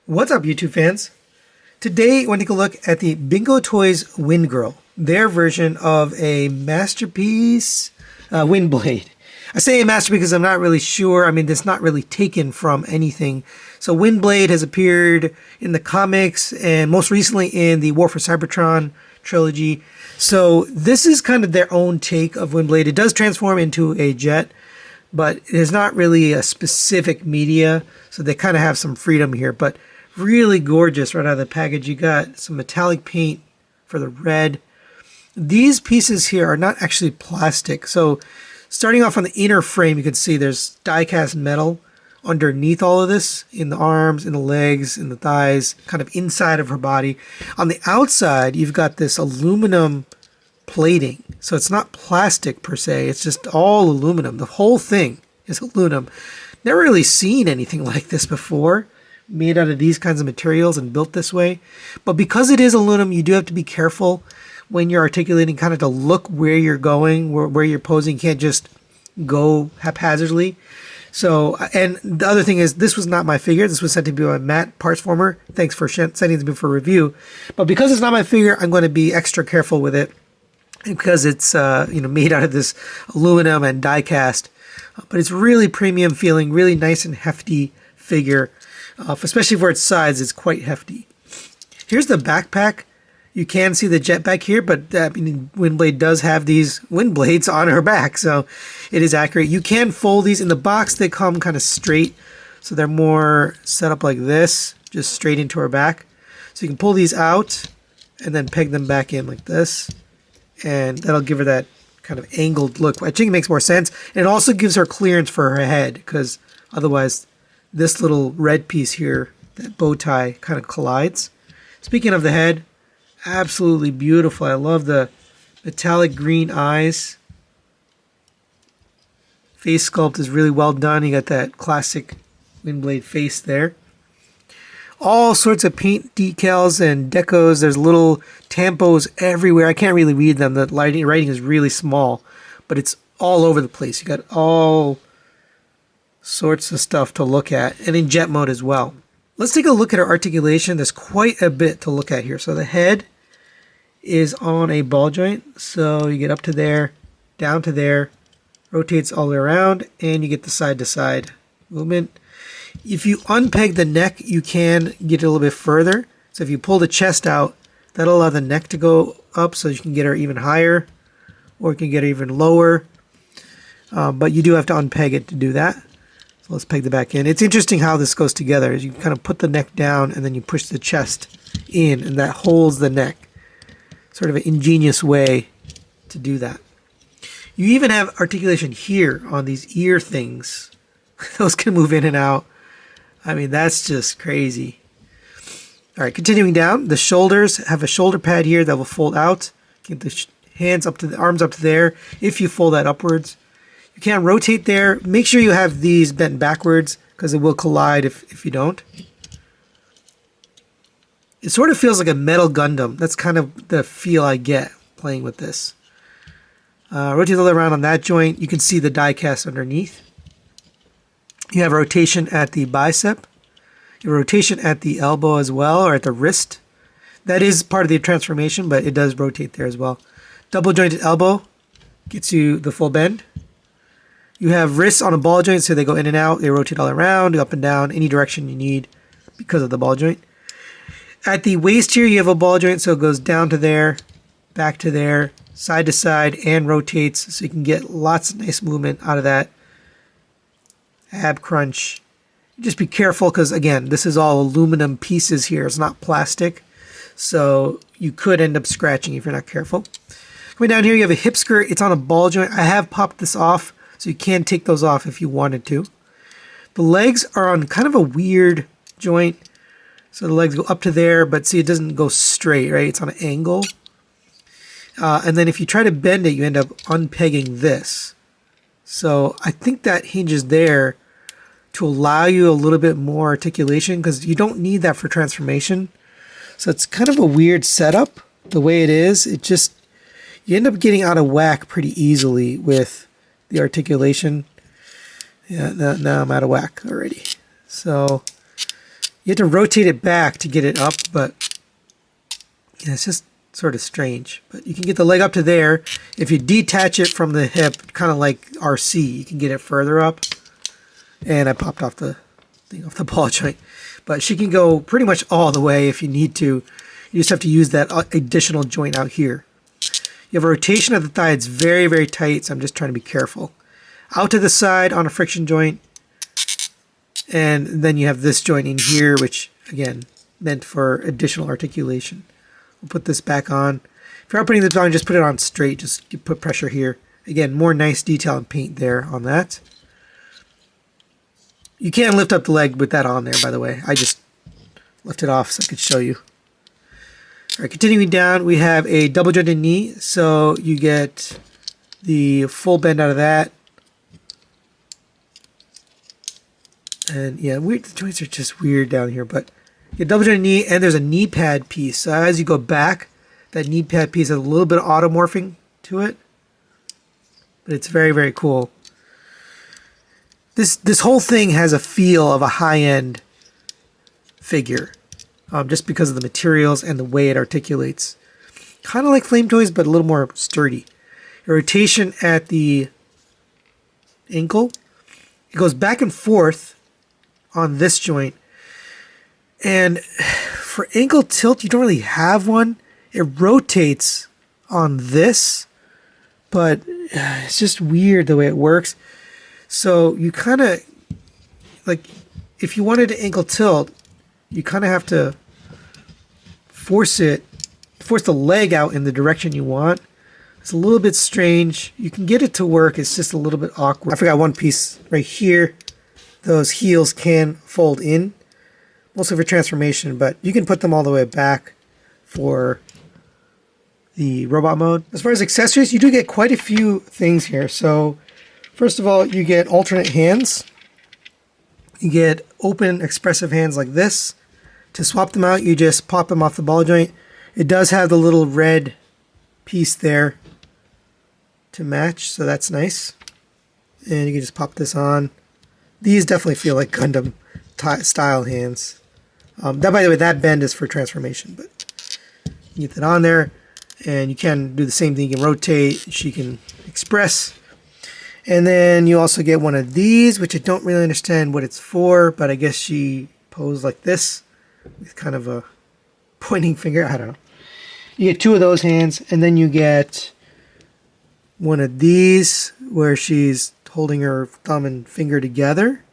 What's up, YouTube fans? Today, I want to take a look at the Bingo Toys Windgirl, their version of a masterpiece Windblade. I say a masterpiece because I'm not really sure. I mean, it's not really taken from anything. So Windblade has appeared in the comics and most recently in the War for Cybertron trilogy. So this is kind of their own take of Windblade. It does transform into a jet, but there's not really a specific media. So they kind of have some freedom here, but really gorgeous right out of the package. You got some metallic paint for the red. These pieces here are not actually plastic. So starting off on the inner frame, you can see there's die-cast metal underneath all of this, in the arms, in the legs, in the thighs, kind of inside of her body. On the outside, you've got this aluminum plating. So it's not plastic per se, it's just all aluminum. The whole thing is aluminum. Never really seen anything like this before, made out of these kinds of materials and built this way. But because it is aluminum, you do have to be careful when you're articulating, kind of to look where you're going, where you're posing. You can't just go haphazardly. So, and the other thing is, this was not my figure. This was sent to me by Matt Partsformer. Thanks for sending it to me for review. But because it's not my figure, I'm going to be extra careful with it, and because it's made out of this aluminum and die cast. But it's really premium feeling, really nice and hefty figure. Especially for its size, it's quite hefty. Here's the backpack. You can see the jet back here, but Windblade does have these wind blades on her back, so it is accurate. You can fold these. In the box, they come kind of straight, so they're more set up like this, just straight into her back. So you can pull these out and then peg them back in like this, and that'll give her that kind of angled look. I think it makes more sense, and it also gives her clearance for her head, because otherwise this little red piece here, that bow tie, kind of collides. Speaking of the head, absolutely beautiful. I love the metallic green eyes. Face sculpt is really well done. You got that classic Windblade face there. All sorts of paint decals and decos. There's little tampos everywhere. I can't really read them. The writing is really small, but it's all over the place. You got all sorts of stuff to look at, and in jet mode as well. Let's take a look at our articulation. There's quite a bit to look at here. So the head is on a ball joint. So you get up to there, down to there, rotates all the way around, and you get the side-to-side movement. If you unpeg the neck, you can get it a little bit further. So if you pull the chest out, that'll allow the neck to go up so you can get her even higher, or you can get her even lower. But you do have to unpeg it to do that. Let's peg the back in. It's interesting how this goes together. You kind of put the neck down and then you push the chest in, and that holds the neck. Sort of an ingenious way to do that. You even have articulation here on these ear things. Those can move in and out. I mean, that's just crazy. All right, continuing down, the shoulders have a shoulder pad here that will fold out. Get the hands up to the arms up to there if you fold that upwards. You can't rotate there. Make sure you have these bent backwards, because it will collide if you don't. It sort of feels like a metal Gundam. That's kind of the feel I get playing with this. Rotate all around on that joint. You can see the die cast underneath. You have rotation at the bicep. You have rotation at the elbow as well, or at the wrist. That is part of the transformation, but it does rotate there as well. Double jointed elbow gets you the full bend. You have wrists on a ball joint, so they go in and out. They rotate all around, up and down, any direction you need because of the ball joint. At the waist here, you have a ball joint, so it goes down to there, back to there, side to side, and rotates, so you can get lots of nice movement out of that. Ab crunch. Just be careful, because again, this is all aluminum pieces here. It's not plastic, so you could end up scratching if you're not careful. Coming down here, you have a hip skirt. It's on a ball joint. I have popped this off, so you can take those off if you wanted to. The legs are on kind of a weird joint. So the legs go up to there, but see, it doesn't go straight, right? It's on an angle. And then if you try to bend it, you end up unpegging this. So I think that hinges there to allow you a little bit more articulation, because you don't need that for transformation. So it's kind of a weird setup the way it is. It just, you end up getting out of whack pretty easily with the articulation. Yeah, now I'm out of whack already. So You have to rotate it back to get it up, but yeah, it's just sort of strange. But you can get the leg up to there. If you detach it from the hip, kind of like RC, you can get it further up. And I popped off the thing off the ball joint. But she can go pretty much all the way if you need to. You just have to use that additional joint out here. You have a rotation of the thigh. It's very, very tight, so I'm just trying to be careful. Out to the side on a friction joint. And then you have this joint in here, which, again, meant for additional articulation. We'll put this back on. If you're putting this on, just put it on straight. Just put pressure here. Again, more nice detail and paint there on that. You can lift up the leg with that on there, by the way. I just lifted it off so I could show you. All right, continuing down, we have a double jointed knee. So you get the full bend out of that. And yeah, weird. The joints are just weird down here, but you double jointed knee, and there's a knee pad piece. So as you go back, that knee pad piece has a little bit of automorphing to it, but it's very, very cool. This whole thing has a feel of a high-end figure, just because of the materials and the way it articulates. Kind of like Flame Toys, but a little more sturdy. A rotation at the ankle. It goes back and forth on this joint. And for ankle tilt, you don't really have one. It rotates on this, but it's just weird the way it works. So you kind of, like, if you wanted to ankle tilt, you kind of have to force the leg out in the direction you want. It's a little bit strange. You can get it to work. It's just a little bit awkward. I forgot one piece right here. Those heels can fold in, mostly for transformation, but you can put them all the way back for the robot mode. As far as accessories, you do get quite a few things here. So first of all, you get alternate hands. You get open expressive hands like this. To swap them out, you just pop them off the ball joint. It does have the little red piece there to match, so that's nice. And you can just pop this on. These definitely feel like Gundam style hands. That, by the way, that bend is for transformation, but you get that on there, and you can do the same thing. You can rotate. She can express. And then you also get one of these, which I don't really understand what it's for, but I guess she posed like this with kind of a pointing finger. I don't know. You get two of those hands, and then you get one of these where she's holding her thumb and finger together.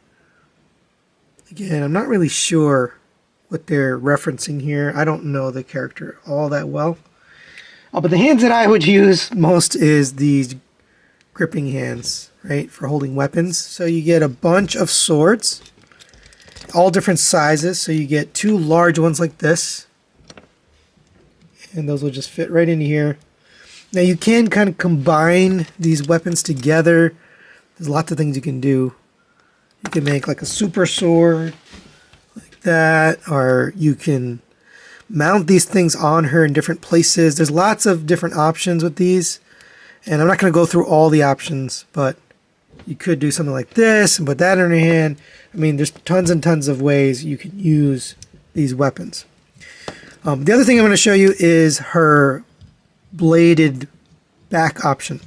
Again, I'm not really sure what they're referencing here. I don't know the character all that well. Oh, but the hands that I would use most is these gripping hands, right, for holding weapons. So you get a bunch of swords, all different sizes. So you get two large ones like this, and those will just fit right into here. Now you can kind of combine these weapons together. There's lots of things you can do. You can make like a super sword like that, or you can mount these things on her in different places. There's lots of different options with these. And I'm not going to go through all the options, but you could do something like this and put that in your hand. I mean, there's tons and tons of ways you can use these weapons. The other thing I'm going to show you is her bladed back option.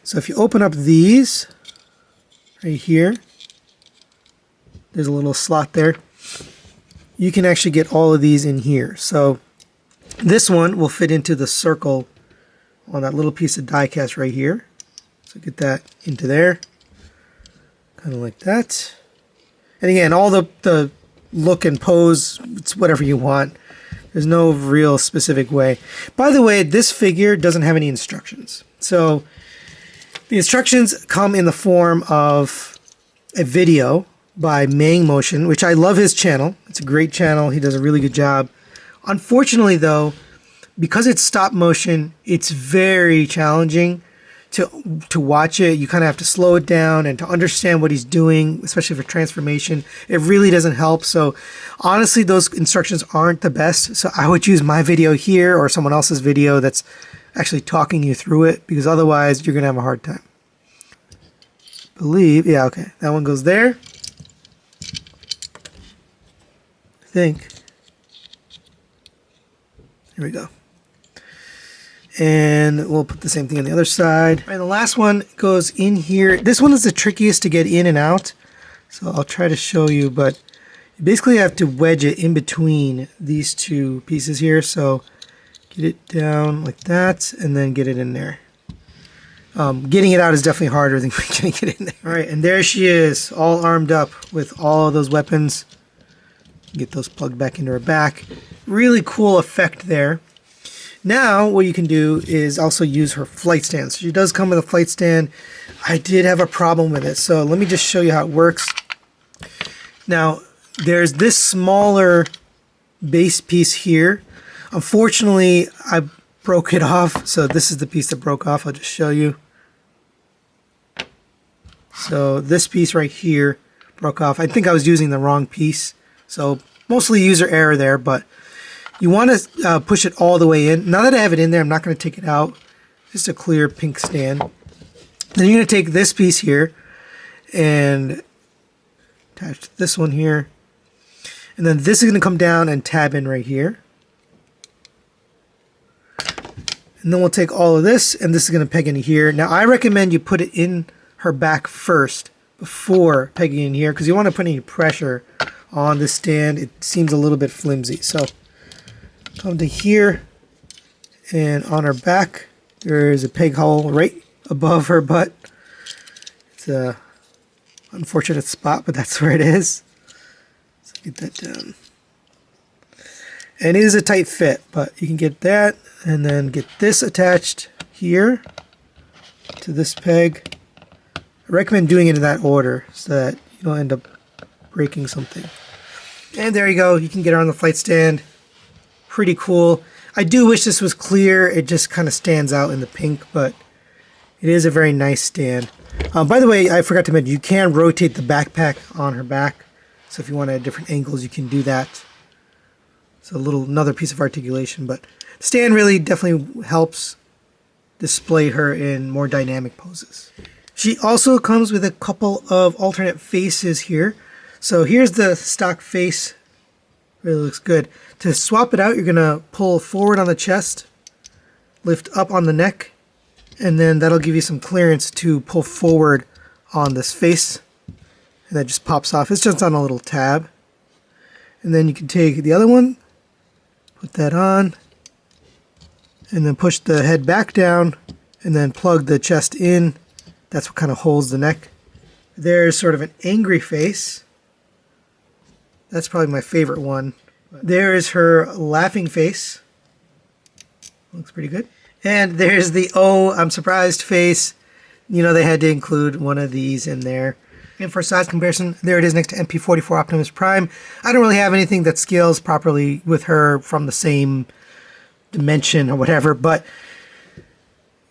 So if you open up these right here, there's a little slot there. You can actually get all of these in here. So this one will fit into the circle on that little piece of die cast right here. So get that into there, kind of like that. And again, all the look and pose, it's whatever you want. There's no real specific way. By the way, this figure doesn't have any instructions. So the instructions come in the form of a video by Mang Motion, which I love his channel. It's a great channel. He does a really good job. Unfortunately, though, because it's stop motion, it's very challenging to watch it. You kind of have to slow it down, and to understand what he's doing, especially for transformation, it really doesn't help. So honestly, those instructions aren't the best. So I would use my video here or someone else's video that's actually talking you through it, because otherwise you're going to have a hard time. Yeah, okay. That one goes there. think. Here we go. And we'll put the same thing on the other side. All right, the last one goes in here. This one is the trickiest to get in and out. So I'll try to show you, but you basically have to wedge it in between these two pieces here. So get it down like that and then get it in there. Getting it out is definitely harder than getting it in there. All right, and there she is, all armed up with all of those weapons. Get those plugged back into her back. Really cool effect there. Now, what you can do is also use her flight stand. So she does come with a flight stand. I did have a problem with it, so let me just show you how it works. Now, there's this smaller base piece here. Unfortunately, I broke it off, so this is the piece that broke off. I'll just show you. So this piece right here broke off. I think I was using the wrong piece, so mostly user error there, but you want to push it all the way in. Now that I have it in there, I'm not going to take it out. Just a clear pink stand. Then you're going to take this piece here and attach to this one here. And then this is going to come down and tab in right here. And then we'll take all of this, and this is going to peg into here. Now, I recommend you put it in her back first before pegging in here, because you want to put any pressure on the stand. It seems a little bit flimsy. So come to here, and on her back, there is a peg hole right above her butt. It's a unfortunate spot, but that's where it is. So get that down. And it is a tight fit, but you can get that, and then get this attached here to this peg. I recommend doing it in that order so that you don't end up breaking something. And there you go. You can get her on the flight stand. Pretty cool. I do wish this was clear. It just kind of stands out in the pink, but it is a very nice stand. By the way, I forgot to mention, you can rotate the backpack on her back. So if you want to add different angles, you can do that. It's another piece of articulation, but the stand really definitely helps display her in more dynamic poses. She also comes with a couple of alternate faces here. So here's the stock face. Really looks good. To swap it out, you're going to pull forward on the chest, lift up on the neck, and then that'll give you some clearance to pull forward on this face. And that just pops off. It's just on a little tab. And then you can take the other one, put that on, and then push the head back down, and then plug the chest in. That's what kind of holds the neck. There's sort of an angry face. That's probably my favorite one. There is her laughing face. Looks pretty good. And there's the oh, I'm surprised face. You know, they had to include one of these in there. And for size comparison, there it is next to MP44 Optimus Prime. I don't really have anything that scales properly with her from the same dimension or whatever, but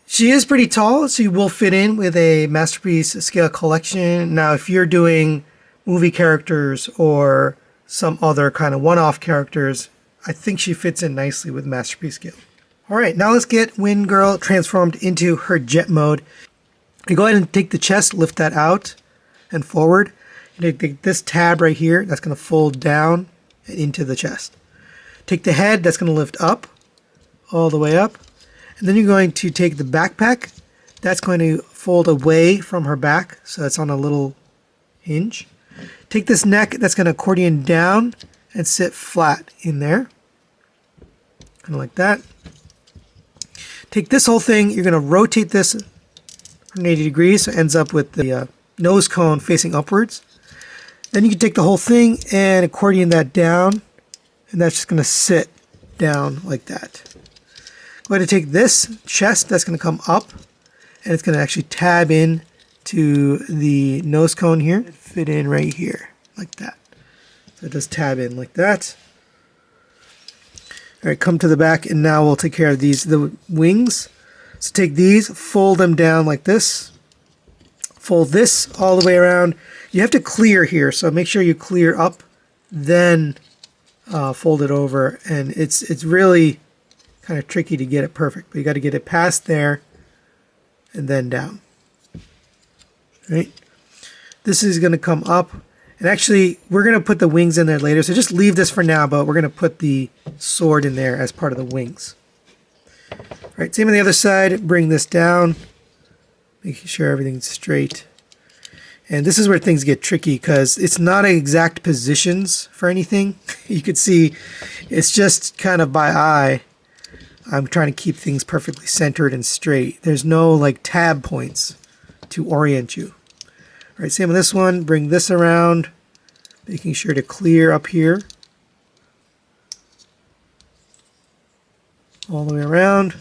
she is pretty tall, so you will fit in with a Masterpiece scale collection. Now, if you're doing movie characters or some other kind of one-off characters, I think she fits in nicely with Masterpiece scale. All right, now let's get Windgirl transformed into her jet mode. You go ahead and take the chest, lift that out and forward. You take this tab right here, that's going to fold down and into the chest. Take the head, that's going to lift up, all the way up. And then you're going to take the backpack, that's going to fold away from her back, so it's on a little hinge. Take this neck, that's going to accordion down and sit flat in there, kind of like that. Take this whole thing, you're going to rotate this 180 degrees, so it ends up with the nose cone facing upwards. Then you can take the whole thing and accordion that down, and that's just going to sit down like that. Go ahead and take this chest, that's going to come up, and it's going to actually tab in to the nose cone here. Fit in right here, like that. So it does tab in like that. All right, come to the back, and now we'll take care of the wings. So take these, fold them down like this. Fold this all the way around. You have to clear here, so make sure you clear up, then fold it over. And it's really kind of tricky to get it perfect, but you got to get it past there and then down. Right? This is going to come up, And actually, we're going to put the wings in there later, so just leave this for now, but we're going to put the sword in there as part of the wings. All right, same on the other side. Bring this down, making sure everything's straight. And this is where things get tricky because it's not exact positions for anything. You could see it's just kind of by eye. I'm trying to keep things perfectly centered and straight. There's no like tab points to orient you. All right, same with this one. Bring this around, making sure to clear up here. All the way around.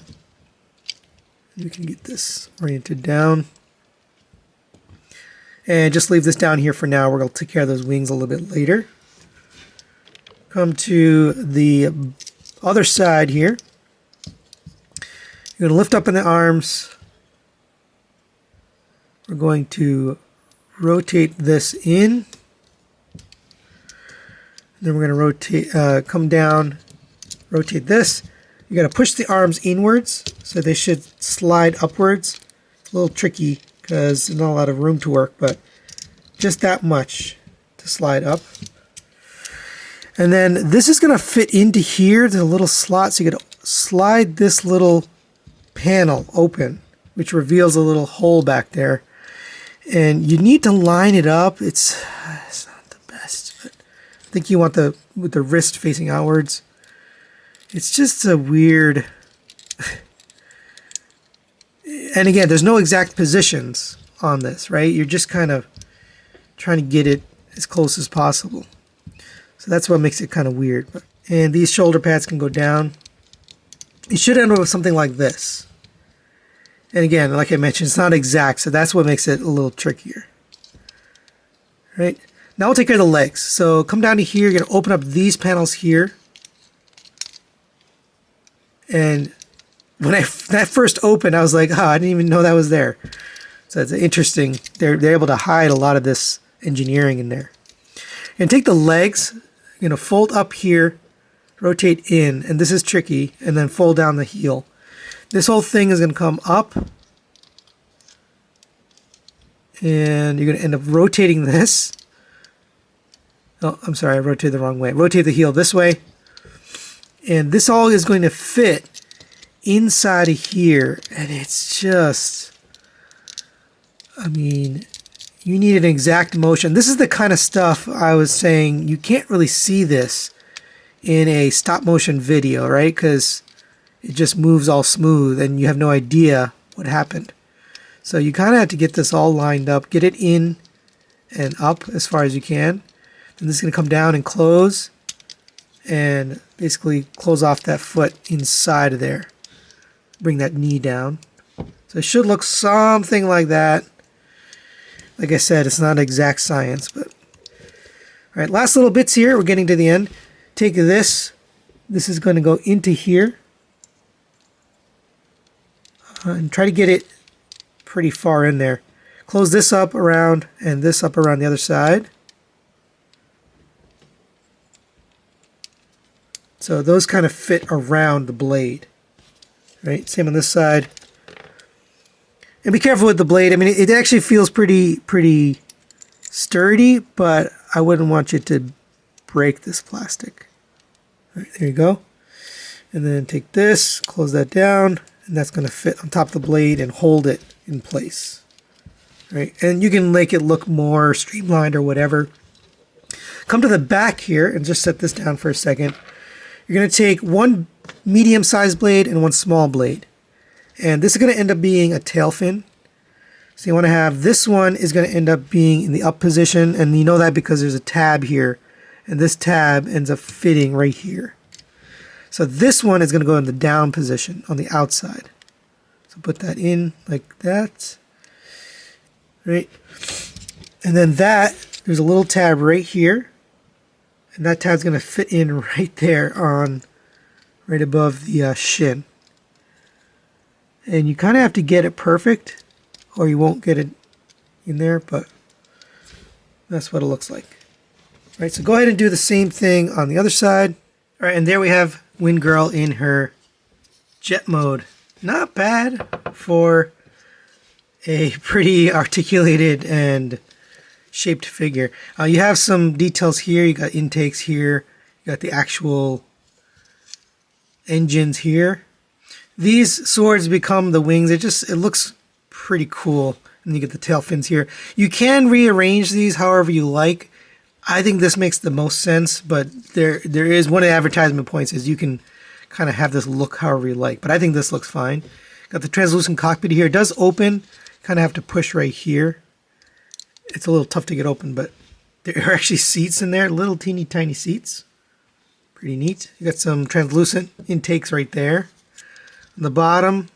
You can get this oriented down. And just leave this down here for now. We're going to take care of those wings a little bit later. Come to the other side here. You're going to lift up in the arms. We're going to rotate this in. Then we're going to rotate, come down, rotate this. You got to push the arms inwards, so they should slide upwards. It's a little tricky because there's not a lot of room to work, but just that much to slide up. And then this is going to fit into here. There's a little slot, so you got to slide this little panel open, which reveals a little hole back there. And you need to line it up. It's not the best, but I think you want with the wrist facing outwards. It's just a weird. And again, there's no exact positions on this, right? You're just kind of trying to get it as close as possible. So that's what makes it kind of weird. And these shoulder pads can go down. You should end up with something like this. And again, like I mentioned, it's not exact, so that's what makes it a little trickier. Right? Now we'll take care of the legs. So come down to here, you're going to open up these panels here. And when that first opened, I was like, oh, I didn't even know that was there. So it's interesting. They're able to hide a lot of this engineering in there. And take the legs, you're going to fold up here, rotate in, and this is tricky, and then fold down the heel. This whole thing is going to come up, and you're going to end up rotating this. Oh, I'm sorry, I rotated the wrong way. Rotate the heel this way. And this all is going to fit inside of here. And it's just, I mean, you need an exact motion. This is the kind of stuff I was saying, you can't really see this in a stop motion video, right? Because it just moves all smooth and you have no idea what happened. So you kind of have to get this all lined up, get it in and up as far as you can. Then this is going to come down and close and basically close off that foot inside of there. Bring that knee down. So it should look something like that. Like I said, it's not exact science, but all right, last little bits here. We're getting to the end. Take this. This is going to go into here. And try to get it pretty far in there. Close this up around and this up around the other side. So those kind of fit around the blade. Right? Same on this side. And be careful with the blade. I mean, it actually feels pretty sturdy, but I wouldn't want you to break this plastic. All right, there you go. And then take this, close that down, and that's going to fit on top of the blade and hold it in place. Right? And you can make it look more streamlined or whatever. Come to the back here and just set this down for a second. You're going to take one medium-sized blade and one small blade. And this is going to end up being a tail fin. So you want to have this one is going to end up being in the up position. And you know that because there's a tab here. And this tab ends up fitting right here. So this one is going to go in the down position on the outside. So put that in like that. Right. And then there's a little tab right here. And that tab's going to fit in right there right above the shin. And you kind of have to get it perfect or you won't get it in there, but that's what it looks like. All right, so go ahead and do the same thing on the other side. All right, and there we have Windgirl in her jet mode. Not bad for a pretty articulated and shaped figure. You have some details here. You got intakes here. You got the actual engines here. These swords become the wings. It looks pretty cool. And you get the tail fins here. You can rearrange these however you like. I think this makes the most sense, but there is one of the advertisement points is you can kind of have this look however you like. But I think this looks fine. Got the translucent cockpit here. It does open. Kind of have to push right here. It's a little tough to get open, but there are actually seats in there. Little teeny tiny seats. Pretty neat. You got some translucent intakes right there. On the bottom,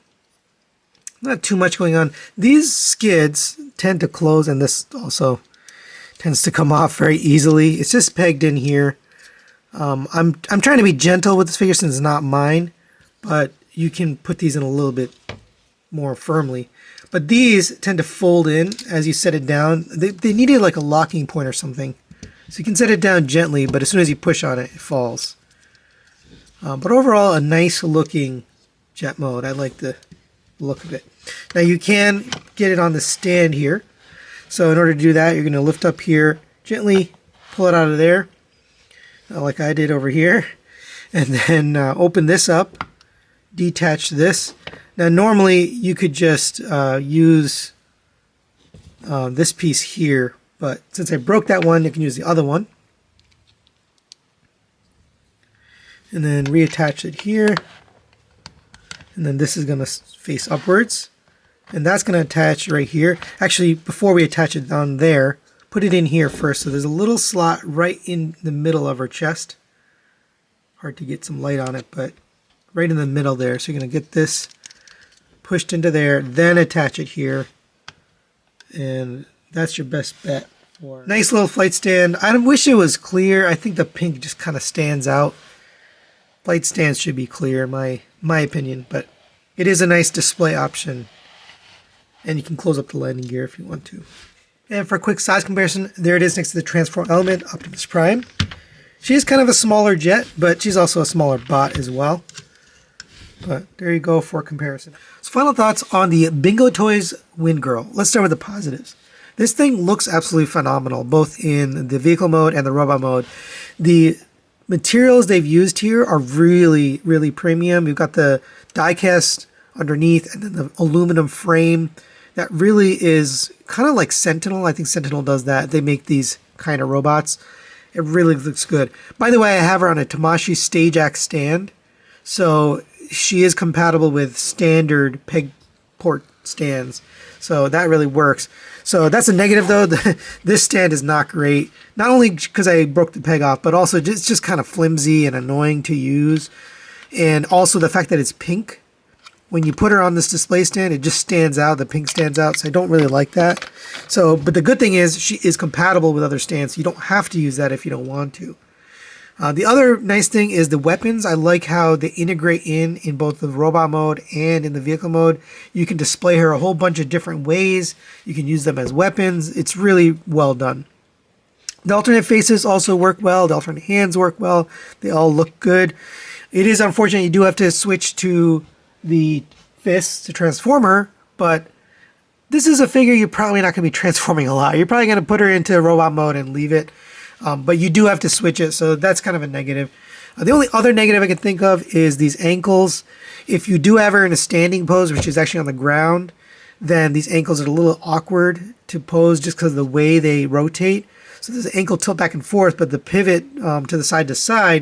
not too much going on. These skids tend to close, and this also tends to come off very easily. It's just pegged in here. I'm trying to be gentle with this figure since it's not mine, but you can put these in a little bit more firmly. But these tend to fold in as you set it down. They needed like a locking point or something. So you can set it down gently, but as soon as you push on it, it falls. But overall, a nice looking jet mode. I like the look of it. Now you can get it on the stand here. So in order to do that, you're going to lift up here, gently pull it out of there, like I did over here, and then open this up, detach this. Now normally you could just use this piece here, but since I broke that one, you can use the other one. And then reattach it here. And then this is going to face upwards. And that's going to attach right here. Actually, before we attach it down there, put it in here first. So there's a little slot right in the middle of her chest. Hard to get some light on it, but right in the middle there. So you're going to get this pushed into there, then attach it here. And that's your best bet. Nice little flight stand. I wish it was clear. I think the pink just kind of stands out. Flight stands should be clear, my opinion, but it is a nice display option. And you can close up the landing gear if you want to. And for a quick size comparison, there it is next to the Transform Element, Optimus Prime. She is kind of a smaller jet, but she's also a smaller bot as well. But there you go for comparison. So final thoughts on the Bingo Toys Windgirl. Let's start with the positives. This thing looks absolutely phenomenal, both in the vehicle mode and the robot mode. The materials they've used here are really, really premium. You've got the die-cast underneath and then the aluminum frame. That really is kind of like Sentinel. I think Sentinel does that. They make these kind of robots. It really looks good. By the way, I have her on a Tamashii Stage Axe stand. So she is compatible with standard peg port stands. So that really works. So that's a negative though. This stand is not great. Not only because I broke the peg off, but also it's just kind of flimsy and annoying to use. And also the fact that it's pink. When you put her on this display stand, it just stands out. The pink stands out, so I don't really like that. So, but the good thing is she is compatible with other stands. You don't have to use that if you don't want to. The other nice thing is the weapons. I like how they integrate in both the robot mode and in the vehicle mode. You can display her a whole bunch of different ways. You can use them as weapons. It's really well done. The alternate faces also work well. The alternate hands work well. They all look good. It is unfortunate you do have to switch to the fists to transform her, but this is a figure you're probably not going to be transforming a lot. You're probably going to put her into robot mode and leave it, but you do have to switch it, so that's kind of a negative. The only other negative I can think of is these ankles. If you do have her in a standing pose, which is actually on the ground, then these ankles are a little awkward to pose just because of the way they rotate. So there's an ankle tilt back and forth, but the pivot to the side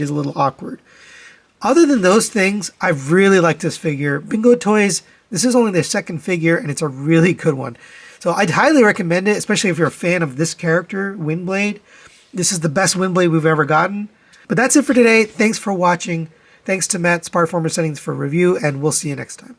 is a little awkward. Other than those things, I really like this figure. Bingo Toys, this is only their second figure, and it's a really good one. So I'd highly recommend it, especially if you're a fan of this character, Windblade. This is the best Windblade we've ever gotten. But that's it for today. Thanks for watching. Thanks to Matt, Sparformer Settings, for review, and we'll see you next time.